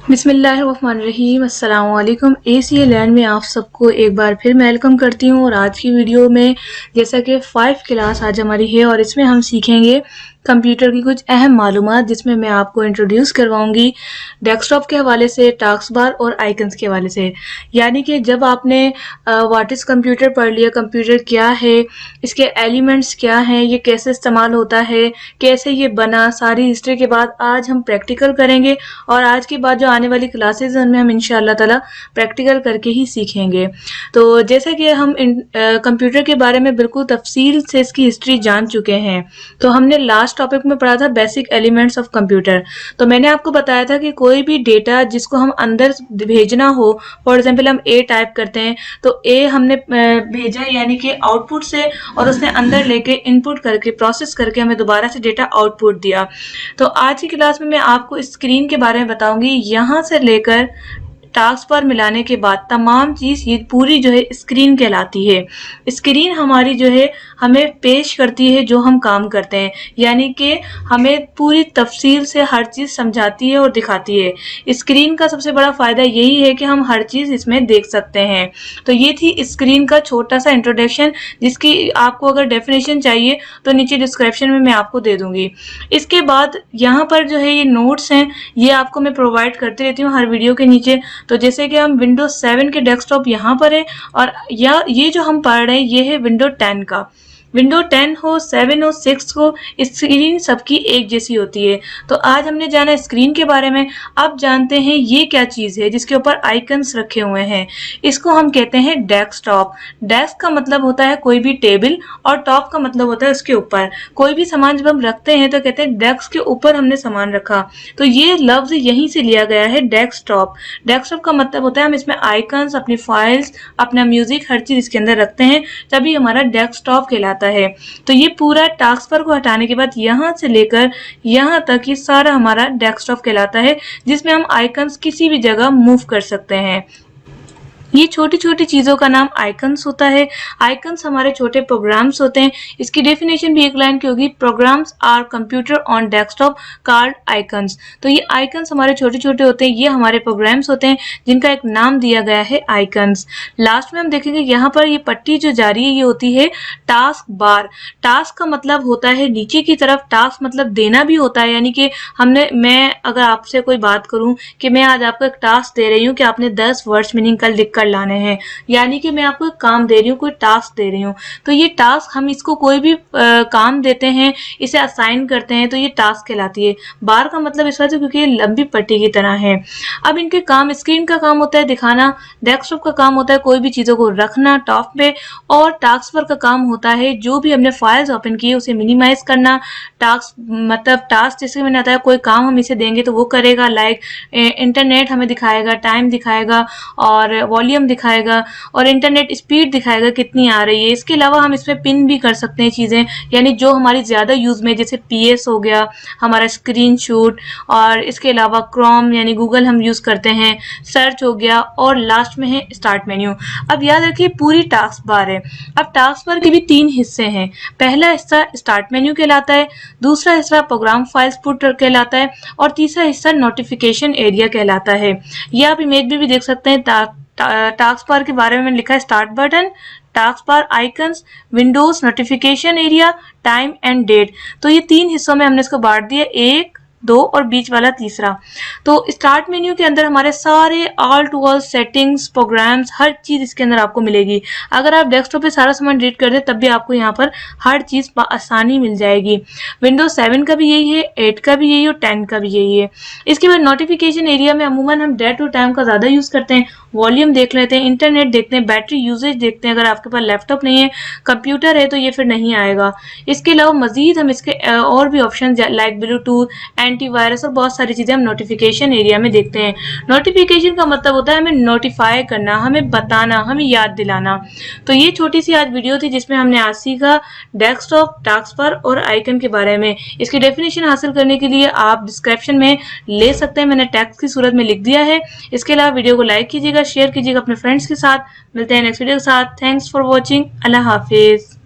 बिस्मिल्लाहिर्रहमानिर्रहीम अस्सलाम वालेकुम। ACALearn में आप सबको एक बार फिर मैं वेलकम करती हूँ। और आज की वीडियो में जैसा कि 5 क्लास आज हमारी है और इसमें हम सीखेंगे कंप्यूटर की कुछ अहम मालूमात, जिसमें मैं आपको इंट्रोड्यूस करवाऊंगी डेस्कटॉप के हवाले से, टास्क बार और आइकन्स के हवाले से। यानी कि जब आपने व्हाट इज़ कंप्यूटर पढ़ लिया, कंप्यूटर क्या है, इसके एलिमेंट्स क्या हैं, ये कैसे इस्तेमाल होता है, कैसे ये बना, सारी हिस्ट्री के बाद आज हम प्रैक्टिकल करेंगे। और आज के बाद जो आने वाली क्लासेस हैं उनमें हम इंशाअल्लाह ताला प्रैक्टिकल करके ही सीखेंगे। तो जैसे कि हम कंप्यूटर के बारे में बिल्कुल तफसील से इसकी हिस्ट्री जान चुके हैं, तो हमने लास्ट टॉपिक में पढ़ा था बेसिक एलिमेंट्स ऑफ कंप्यूटर। तो मैंने आपको बताया था कि कोई भी डेटा जिसको हम अंदर भेजना हो, फॉर एग्जांपल हम ए टाइप करते हैं तो ए हमने भेजा यानी कि आउटपुट से, और उसने अंदर लेके इनपुट करके प्रोसेस करके हमें दोबारा से डेटा आउटपुट दिया। तो आज की क्लास में मैं आपको स्क्रीन के बारे में बताऊंगी, यहाँ से लेकर टास्क पर मिलाने के बाद तमाम चीज़ ये पूरी जो है स्क्रीन कहलाती है। स्क्रीन हमारी जो है हमें पेश करती है जो हम काम करते हैं, यानी कि हमें पूरी तफसील से हर चीज़ समझाती है और दिखाती है। स्क्रीन का सबसे बड़ा फ़ायदा यही है कि हम हर चीज़ इसमें देख सकते हैं। तो ये थी स्क्रीन का छोटा सा इंट्रोडक्शन, जिसकी आपको अगर डेफिनेशन चाहिए तो नीचे डिस्क्रिप्शन में मैं आपको दे दूँगी। इसके बाद यहाँ पर जो है ये नोट्स हैं, ये आपको मैं प्रोवाइड करती रहती हूँ हर वीडियो के नीचे। तो जैसे कि हम विंडोज 7 के डेस्कटॉप यहाँ पर है, और ये जो हम पढ़ रहे हैं ये है विंडो 10 का। विंडो 10 हो, 7 हो, 6 हो, स्क्रीन सबकी एक जैसी होती है। तो आज हमने जाना स्क्रीन के बारे में। अब जानते हैं ये क्या चीज़ है जिसके ऊपर आइकन्स रखे हुए हैं। इसको हम कहते हैं डेस्कटॉप। डेस्क का मतलब होता है कोई भी टेबल, और टॉप का मतलब होता है उसके ऊपर कोई भी सामान। जब हम रखते हैं तो कहते हैं डेस्क के ऊपर हमने सामान रखा, तो ये लफ्ज़ यहीं से लिया गया है डेस्कटॉप। डेस्कटॉप का मतलब होता है हम इसमें आइकन्स, अपनी फाइल्स, अपना म्यूजिक, हर चीज़ इसके अंदर रखते हैं, तभी हमारा डेस्कटॉप कहलाता है। तो ये पूरा टास्क बार को हटाने के बाद यहाँ से लेकर यहाँ तक ये सारा हमारा डेस्कटॉप कहलाता है, जिसमें हम आइकन्स किसी भी जगह मूव कर सकते हैं। ये छोटी छोटी चीज़ों का नाम आइकन्स होता है। आइकन्स हमारे छोटे प्रोग्राम्स होते हैं। इसकी डेफिनेशन भी एक लाइन की होगी, programs are computer on desktop called icons. तो ये आइकन्स हमारे छोटे छोटे होते हैं, ये हमारे प्रोग्राम्स होते हैं जिनका एक नाम दिया गया है आइकन्स। लास्ट में हम देखेंगे यहाँ पर ये पट्टी जो जा रही है ये होती है टास्क बार। टास्क का मतलब होता है नीचे की तरफ, टास्क मतलब देना भी होता है, यानी कि मैं अगर आपसे कोई बात करूँ कि मैं आज आपको एक टास्क दे रही हूँ कि आपने 10 वर्ड्स मीनिंग कल लिख कर लाने हैं, यानी कि मैं आपको एक काम दे रही हूँ, कोई टास्क दे रही हूँ। तो ये टास्क हम इसको कोई भी काम देते हैं, इसे असाइन करते हैं, तो ये टास्क कहलाती है। बार का मतलब इस वजह से क्योंकि ये लंबी पट्टी की तरह है। अब इनके काम, स्क्रीन का काम होता है दिखाना, डेस्कटॉप का काम होता है कोई भी चीज़ों को रखना टॉप पे, और टास्क बार का काम होता है जो भी हमने फाइल्स ओपन की उसे मिनिमाइज करना। टास्क मतलब टास्क जैसे मैंने बताया, कोई काम हम इसे देंगे तो वो करेगा, लाइक इंटरनेट हमें दिखाएगा, टाइम दिखाएगा, और वॉल्यूम दिखाएगा, और इंटरनेट स्पीड दिखाएगा कितनी आ रही है। इसके अलावा हम इसमें पिन भी कर सकते हैं चीज़ें, यानी जो हमारी ज़्यादा यूज़ में, जैसे PS हो गया, हमारा स्क्रीनशॉट, और इसके अलावा क्रोम यानी गूगल हम यूज़ करते हैं, सर्च हो गया, और लास्ट में है स्टार्ट मेन्यू। अब याद रखिए पूरी टास्क बार है। अब टास्क बार के भी 3 हिस्से हैं। पहला हिस्सा स्टार्ट मेन्यू कहलाता है, दूसरा हिस्सा प्रोग्राम फाइल्स पुट कहलाता है, और तीसरा हिस्सा नोटिफिकेशन एरिया कहलाता है। ये आप इमेज में भी देख सकते हैं। टास्क बार के बारे में लिखा है start button, task bar, icons, Windows, notification area, time and date. तो ये 3 हिस्सों में हमने इसको बांट दिया, 1, 2 और बीच वाला तीसरा। तो स्टार्ट मेन्यू के अंदर हमारे सारे all to all settings, programs, हर चीज़ इसके अंदर आपको मिलेगी। अगर आप डेस्कटॉप पे सारा सामान डिलीट कर दें तब भी आपको यहाँ पर हर चीज़ आसानी मिल जाएगी। विंडोज 7 का भी यही है, 8 का भी यही है, और 10 का भी यही है। इसके बाद नोटिफिकेशन एरिया में अमूमन हम डे टू टाइम का ज़्यादा यूज़ करते हैं, वॉल्यूम देख लेते हैं, इंटरनेट देखते हैं, बैटरी यूजेज देखते हैं। अगर आपके पास लैपटॉप नहीं है, कंप्यूटर है, तो ये फिर नहीं आएगा। इसके अलावा मजीद हम इसके और भी ऑप्शन लाइक ब्लूटूथ, एंटीवायरस और बहुत सारी चीज़ें हम नोटिफिकेशन एरिया में देखते हैं। नोटिफिकेशन का मतलब होता है हमें नोटिफाई करना, हमें बताना, हमें याद दिलाना। तो ये छोटी सी आज वीडियो थी जिसमें हमने आज सीखा डेस्कटॉप, टास्क बार और आइकन के बारे में। इसकी डेफिनेशन हासिल करने के लिए आप डिस्क्रिप्शन में ले सकते हैं, मैंने टेक्स्ट की सूरत में लिख दिया है। इसके अलावा वीडियो को लाइक कीजिएगा, शेयर कीजिएगा अपने फ्रेंड्स के साथ। मिलते हैं नेक्स्ट वीडियो के साथ। Thanks for watching. अल्लाह हाफिज़।